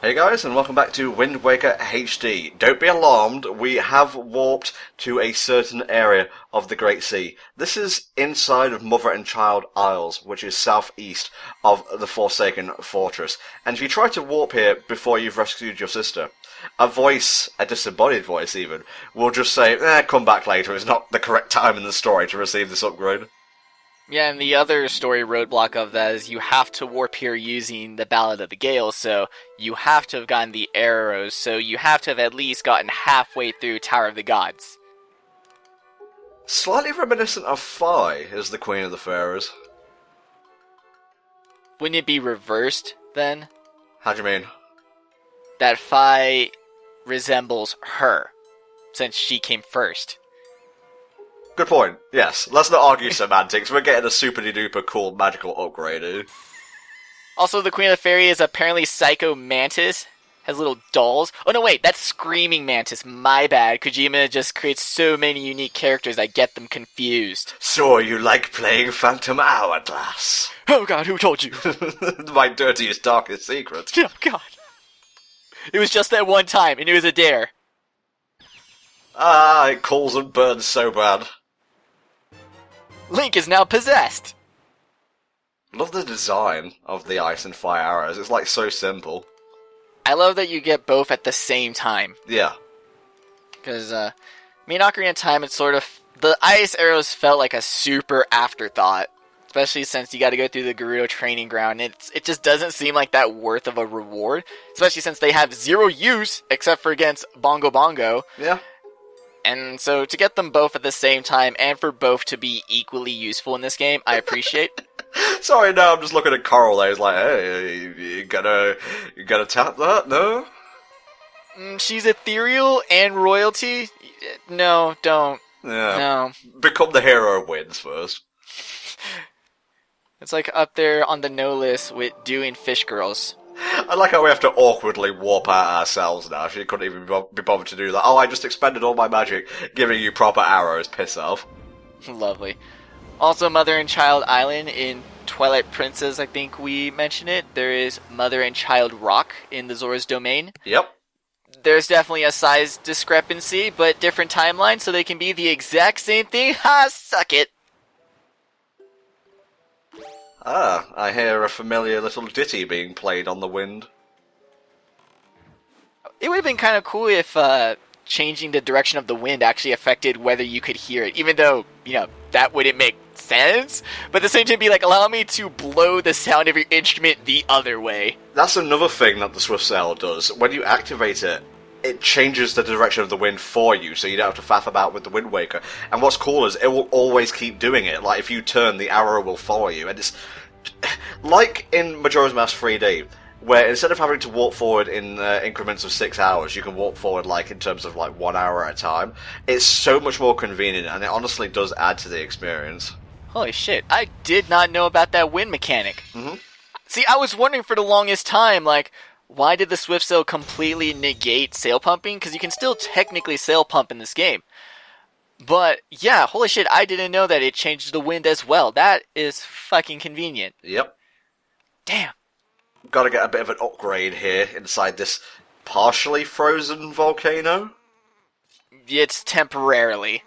Hey guys, and welcome back to Wind Waker HD. Don't be alarmed, we have warped to a certain area of the Great Sea. This is inside of Mother and Child Isles, which is southeast of the Forsaken Fortress. And if you try to warp here before you've rescued your sister, a voice, a disembodied voice even, will just say, come back later, it's not the correct time in the story to receive this upgrade. Yeah, and the other story roadblock of that is you have to warp here using the Ballad of the Gale, so you have to have gotten the arrows, so you have to have at least gotten halfway through Tower of the Gods. Slightly reminiscent of Fi as the Queen of the Pharaohs. Wouldn't it be reversed, then? How do you mean? That Fi resembles her, since she came first. Good point. Yes. Let's not argue semantics. We're getting a super duper cool magical upgrade. Also, the Queen of the Fairy is apparently Psycho Mantis. Has little dolls. Oh no, wait, that's Screaming Mantis. My bad. Kojima just creates so many unique characters I get them confused. So you like playing Phantom Hourglass? Oh god, who told you? My dirtiest, darkest secret. Oh god. It was just that one time, and it was a dare. Ah, it calls and burns so bad. Link is now possessed. Love the design of the ice and fire arrows. It's like so simple. I love that you get both at the same time. Yeah. Because, Ocarina of Time, it's sort of... The ice arrows felt like a super afterthought. Especially since you gotta go through the Gerudo training ground. It just doesn't seem like that worth of a reward. Especially since they have zero use, except for against Bongo Bongo. Yeah. And so to get them both at the same time, and for both to be equally useful in this game, I appreciate. Sorry, no, I'm just looking at Coral there. He's like, hey, you gotta tap that? No? She's ethereal and royalty? No, don't. Yeah. No. Become the hero wins first. It's like up there on the no list with doing Fish Girls. I like how we have to awkwardly warp out ourselves now. She couldn't even be bothered to do that. Oh, I just expended all my magic giving you proper arrows. Piss off. Lovely. Also, Mother and Child Island in Twilight Princess, I think we mentioned it. There is Mother and Child Rock in the Zora's Domain. Yep. There's definitely a size discrepancy, but different timelines, so they can be the exact same thing. Ha! Suck it! Ah, I hear a familiar little ditty being played on the wind. It would have been kind of cool if changing the direction of the wind actually affected whether you could hear it, even though, that wouldn't make sense. But at the same time, be like, allow me to blow the sound of your instrument the other way. That's another thing that the Swift Sail does. When you activate it, it changes the direction of the wind for you, so you don't have to faff about with the Wind Waker. And what's cool is it will always keep doing it. Like, if you turn, the arrow will follow you. And it's like in Majora's Mask 3D, where instead of having to walk forward in increments of 6 hours, you can walk forward like in terms of like 1 hour at a time. It's so much more convenient, and it honestly does add to the experience. Holy shit, I did not know about that wind mechanic. Mm-hmm. See, I was wondering for the longest time, like, why did the Swift Sail completely negate sail pumping? Because you can still technically sail pump in this game. But, yeah, holy shit, I didn't know that it changed the wind as well. That is fucking convenient. Yep. Damn. Gotta get a bit of an upgrade here inside this partially frozen volcano. It's temporarily.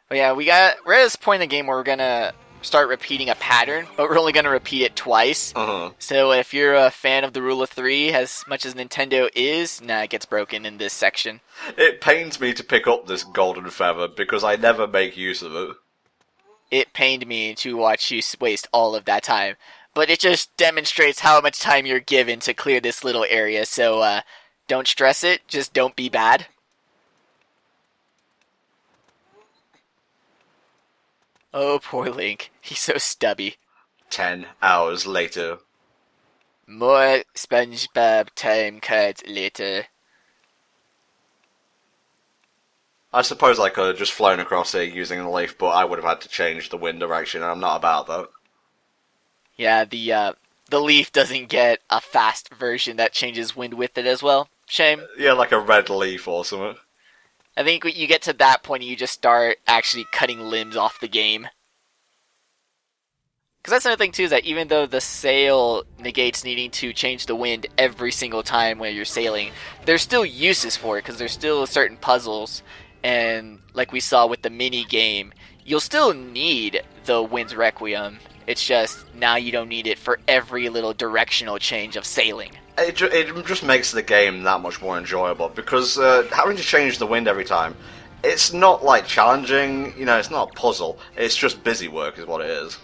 But yeah, we're at this point in the game where we're gonna start repeating a pattern, but we're only gonna repeat it twice. Uh-huh. So if you're a fan of the Rule of Three, as much as Nintendo is, it gets broken in this section. It pains me to pick up this golden feather because I never make use of it. It pained me to watch you waste all of that time. But it just demonstrates how much time you're given to clear this little area, so don't stress it, just don't be bad. Oh, poor Link. He's so stubby. 10 hours later. More SpongeBob time cards later. I suppose I could have just flown across here using the leaf, but I would have had to change the wind direction, and I'm not about that. Yeah, the leaf doesn't get a fast version that changes wind with it as well. Shame. Yeah, like a red leaf or something. I think when you get to that point, you just start actually cutting limbs off the game. Because that's another thing too, is that even though the sail negates needing to change the wind every single time when you're sailing, there's still uses for it, because there's still certain puzzles, and like we saw with the mini game, you'll still need the Wind's Requiem. It's just now you don't need it for every little directional change of sailing. It just makes the game that much more enjoyable, because having to change the wind every time, it's not like challenging, it's not a puzzle, it's just busy work is what it is.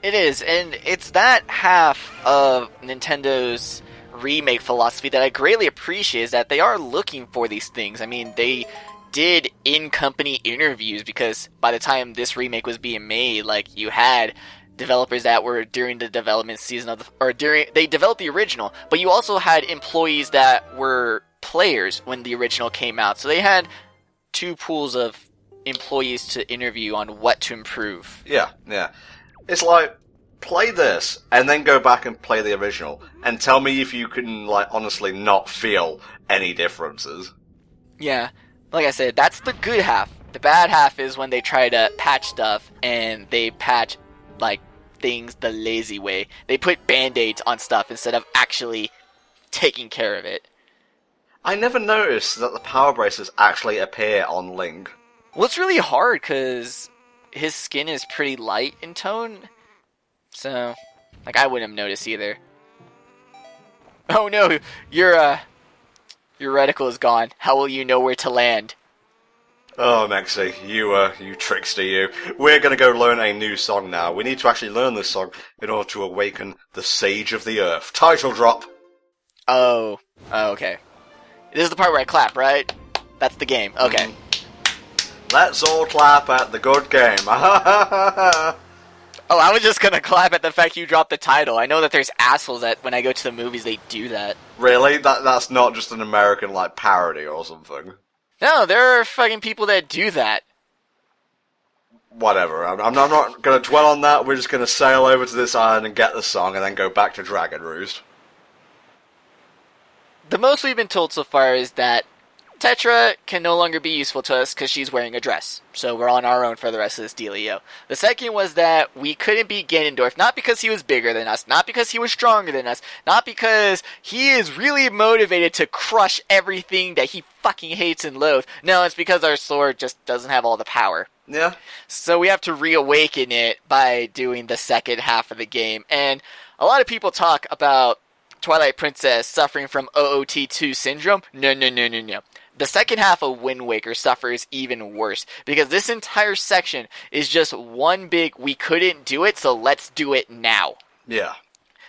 It is, and it's that half of Nintendo's remake philosophy that I greatly appreciate, is that they are looking for these things. I mean, they did in-company interviews, because by the time this remake was being made, like, you had developers that were during the development season of they developed the original, but you also had employees that were players when the original came out. So they had two pools of employees to interview on what to improve. Yeah. It's like, play this, and then go back and play the original, and tell me if you can, like, honestly not feel any differences. Yeah, like I said, that's the good half. The bad half is when they try to patch stuff, and they patch, like, things the lazy way. They put band-aids on stuff instead of actually taking care of it. I never noticed that the power braces actually appear on Link. Well, it's really hard, because his skin is pretty light in tone, so, like, I wouldn't have noticed either. Oh no, your reticle is gone. How will you know where to land? Oh, Mexi, you trickster, you. We're gonna go learn a new song now. We need to actually learn this song in order to awaken the Sage of the Earth. Title drop! Oh, okay. This is the part where I clap, right? That's the game. Okay. Let's all clap at the good game. Oh, I was just gonna clap at the fact you dropped the title. I know that there's assholes that when I go to the movies they do that. Really? That's not just an American, like, parody or something? No, there are fucking people that do that. Whatever, I'm not gonna dwell on that. We're just gonna sail over to this island and get the song and then go back to Dragon Roost. The most we've been told so far is that Tetra can no longer be useful to us because she's wearing a dress. So we're on our own for the rest of this dealio. The second was that we couldn't beat Ganondorf, not because he was bigger than us, not because he was stronger than us, not because he is really motivated to crush everything that he fucking hates and loathes. No, it's because our sword just doesn't have all the power. Yeah. So we have to reawaken it by doing the second half of the game. And a lot of people talk about Twilight Princess suffering from OOT2 syndrome. No. The second half of Wind Waker suffers even worse, because this entire section is just one big, we couldn't do it, so let's do it now. Yeah.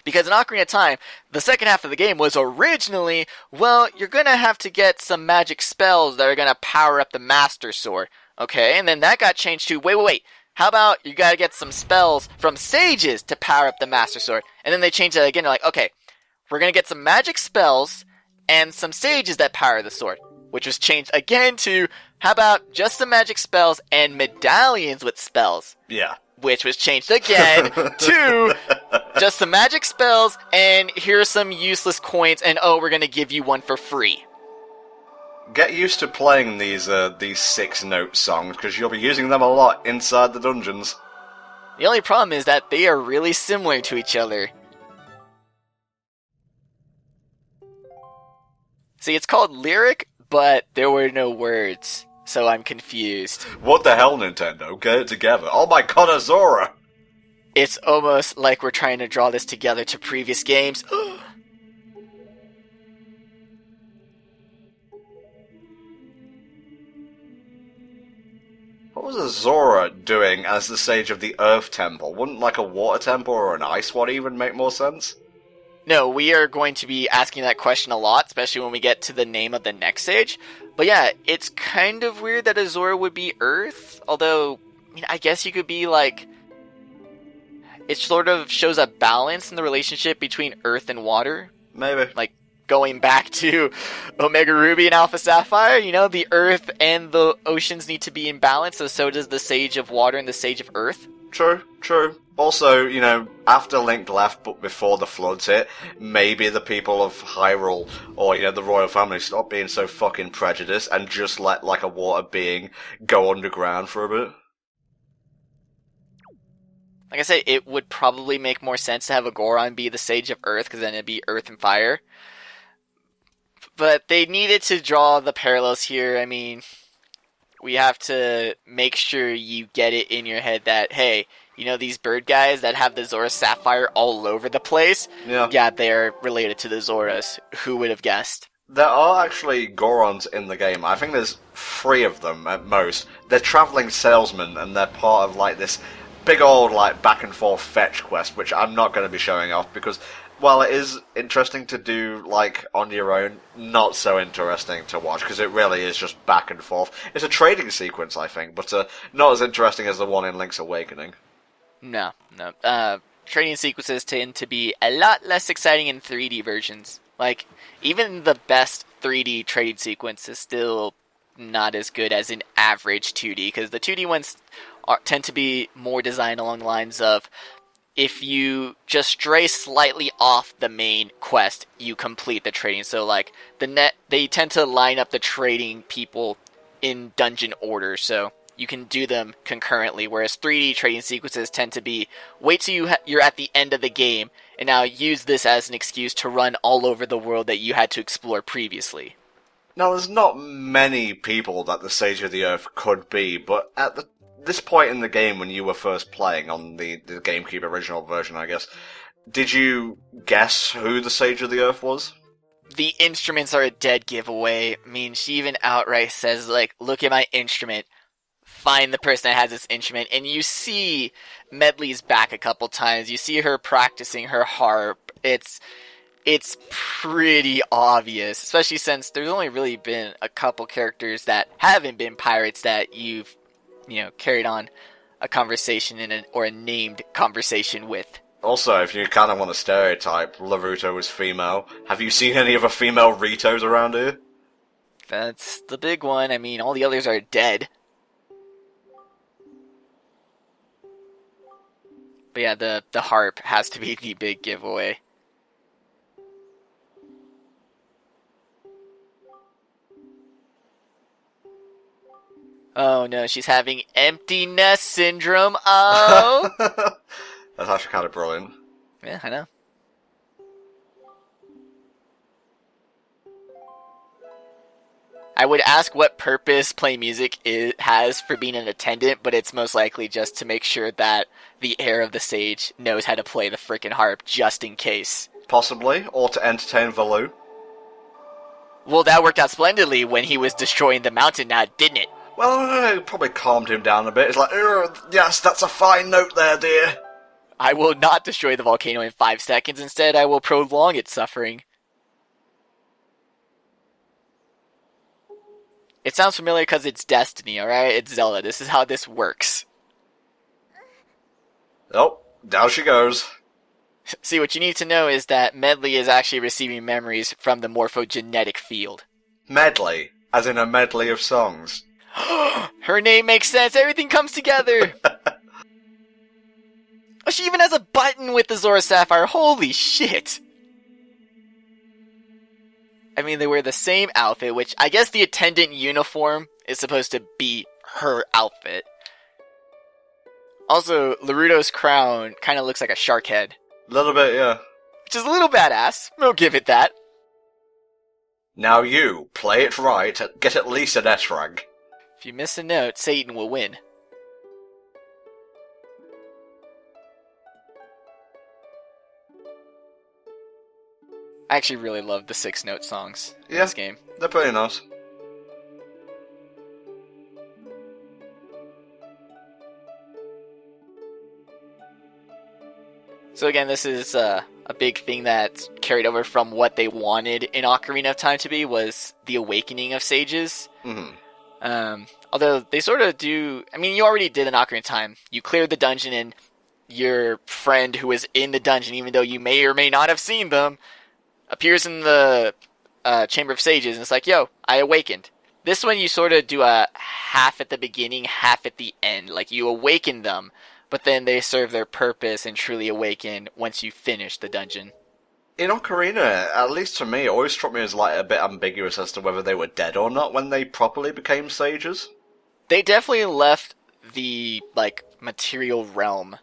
Because in Ocarina of Time, the second half of the game was originally, well, you're going to have to get some magic spells that are going to power up the Master Sword. Okay, and then that got changed to, wait. How about you got to get some spells from sages to power up the Master Sword? And then they changed it again. They're like, okay, we're going to get some magic spells and some sages that power the sword. Which was changed again to, how about just some magic spells and medallions with spells? Yeah. Which was changed again to just some magic spells and here's some useless coins and oh, we're going to give you one for free. Get used to playing these 6-note songs, because you'll be using them a lot inside the dungeons. The only problem is that they are really similar to each other. See, it's called Lyric, but there were no words, so I'm confused. What the hell, Nintendo? Get it together. Oh my god, Azora! It's almost like we're trying to draw this together to previous games. What was Azora doing as the Sage of the Earth Temple? Wouldn't like a water temple or an ice one even make more sense? No, we are going to be asking that question a lot, especially when we get to the name of the next sage. But yeah, it's kind of weird that Azora would be Earth, although, I guess you could be like... It sort of shows a balance in the relationship between Earth and water. Maybe. Like, going back to Omega Ruby and Alpha Sapphire, the Earth and the oceans need to be in balance, so does the Sage of Water and the Sage of Earth. True. Also, after Link left but before the floods hit, maybe the people of Hyrule, or, the royal family, stop being so fucking prejudiced and just let, like, a water being go underground for a bit. Like I said, it would probably make more sense to have a Goron be the Sage of Earth, because then it'd be Earth and Fire. But they needed to draw the parallels here. I mean, we have to make sure you get it in your head that, hey, you know these bird guys that have the Zora Sapphire all over the place? Yeah. They're related to the Zoras. Who would have guessed? There are actually Gorons in the game. I think there's 3 of them at most. They're traveling salesmen, and they're part of like this big old like back and forth fetch quest, which I'm not going to be showing off because while it is interesting to do like on your own, not so interesting to watch because it really is just back and forth. It's a trading sequence, I think, but not as interesting as the one in Link's Awakening. No. Trading sequences tend to be a lot less exciting in 3D versions. Like, even the best 3D trading sequence is still not as good as an average 2D, because the 2D ones tend to be more designed along the lines of, if you just stray slightly off the main quest, you complete the trading. So, like, they tend to line up the trading people in dungeon order, so you can do them concurrently, whereas 3D trading sequences tend to be, wait till you're at the end of the game, and now use this as an excuse to run all over the world that you had to explore previously. Now, there's not many people that the Sage of the Earth could be, but at this point in the game when you were first playing on the GameCube original version, I guess, did you guess who the Sage of the Earth was? The instruments are a dead giveaway. I mean, she even outright says, like, look at my instrument. Find the person that has this instrument, and you see Medli's back a couple times. You see her practicing her harp. It's pretty obvious, especially since there's only really been a couple characters that haven't been pirates that you've, carried on a conversation or a named conversation with. Also, if you kind of want to stereotype, Laruto was female. Have you seen any other female Ritos around here? That's the big one. I mean, all the others are dead. But yeah, the harp has to be the big giveaway. Oh no, she's having empty nest syndrome. Oh! That's actually kind of brilliant. Yeah, I know. I would ask what purpose play music has for being an attendant, but it's most likely just to make sure that the heir of the sage knows how to play the frickin' harp, just in case. Possibly, or to entertain Valoo. Well, that worked out splendidly when he was destroying the mountain now, didn't it? Well, it probably calmed him down a bit. It's like, yes, that's a fine note there, dear. I will not destroy the volcano in 5 seconds. Instead, I will prolong its suffering. It sounds familiar because it's Destiny, alright? It's Zelda. This is how this works. Oh, down she goes. See, what you need to know is that Medli is actually receiving memories from the morphogenetic field. Medley, as in a medley of songs. Her name makes sense. Everything comes together. Oh, she even has a button with the Zora Sapphire. Holy shit. I mean, they wear the same outfit, which I guess the attendant uniform is supposed to be her outfit. Also, Laruto's crown kind of looks like a shark head. A little bit, yeah. Which is a little badass. We'll give it that. Now you, play it right, get at least an S rank. If you miss a note, Satan will win. I actually really love the 6-note songs in this game. They're pretty nice. So again, this is a big thing that's carried over from what they wanted in Ocarina of Time to be, was the awakening of sages. Mm-hmm. Although they sort of do... I mean, you already did in Ocarina of Time. You cleared the dungeon and your friend who was in the dungeon, even though you may or may not have seen them, appears in the Chamber of Sages, and it's like, yo, I awakened. This one you sort of do a half at the beginning, half at the end. Like, you awaken them, but then they serve their purpose and truly awaken once you finish the dungeon. In Ocarina, at least to me, it always struck me as like a bit ambiguous as to whether they were dead or not when they properly became sages. They definitely left the, like, material realm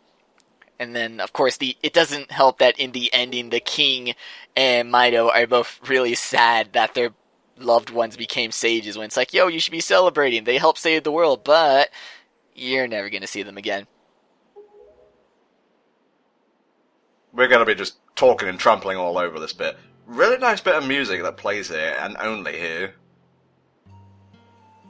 And then, of course, it doesn't help that in the ending, the king and Mido are both really sad that their loved ones became sages. When it's like, yo, you should be celebrating. They helped save the world, but you're never going to see them again. We're going to be just talking and trampling all over this bit. Really nice bit of music that plays here, and only here.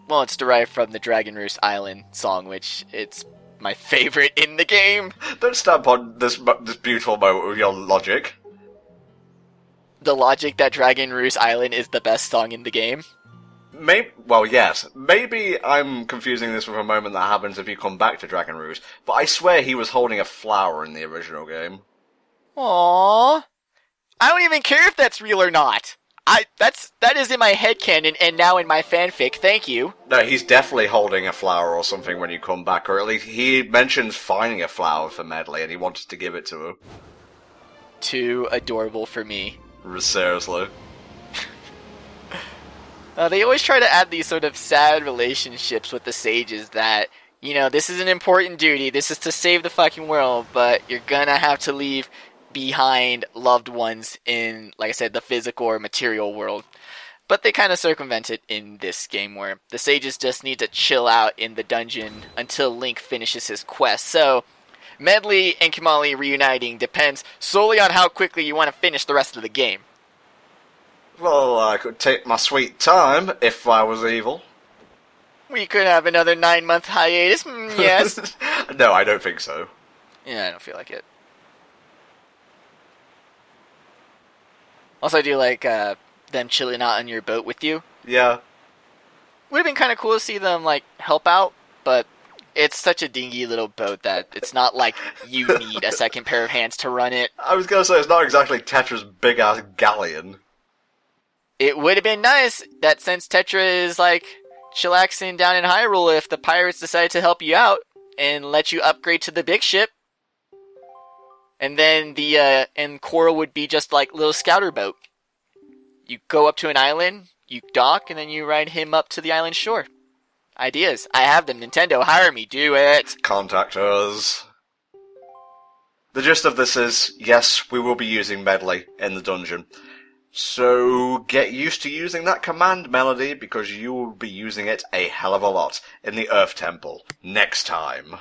Well, it's derived from the Dragon Roost Island song, which it's my favorite in the game. Don't stamp on this beautiful moment with your logic. The logic that Dragon Roost Island is the best song in the game. Well, yes. Maybe I'm confusing this with a moment that happens if you come back to Dragon Roost, but I swear he was holding a flower in the original game. Aww. I don't even care if that's real or not. That is in my headcanon and now in my fanfic, thank you. No, he's definitely holding a flower or something when you come back, or at least he mentions finding a flower for Medli and he wanted to give it to her. Too adorable for me. Seriously. They always try to add these sort of sad relationships with the sages that, you know, this is an important duty, this is to save the fucking world, but you're gonna have to leave behind loved ones in, like I said, the physical or material world. But they kind of circumvent it in this game where the sages just need to chill out in the dungeon until Link finishes his quest. So, Medli and Kimali reuniting depends solely on how quickly you want to finish the rest of the game. Well, I could take my sweet time if I was evil. We could have another 9-month hiatus, yes. No, I don't think so. Yeah, I don't feel like it. Also, I do like them chilling out on your boat with you. Yeah. Would have been kind of cool to see them like help out, but it's such a dingy little boat that it's not like you need a second pair of hands to run it. I was gonna say, it's not exactly Tetra's big-ass galleon. It would have been nice that since Tetra is like chillaxing down in Hyrule, if the pirates decided to help you out and let you upgrade to the big ship, and then and Korra would be just like little scouter boat. You go up to an island, you dock, and then you ride him up to the island shore. Ideas. I have them. Nintendo, hire me. Do it. Contact us. The gist of this is, yes, we will be using Medli in the dungeon. So get used to using that command melody because you will be using it a hell of a lot in the Earth Temple next time.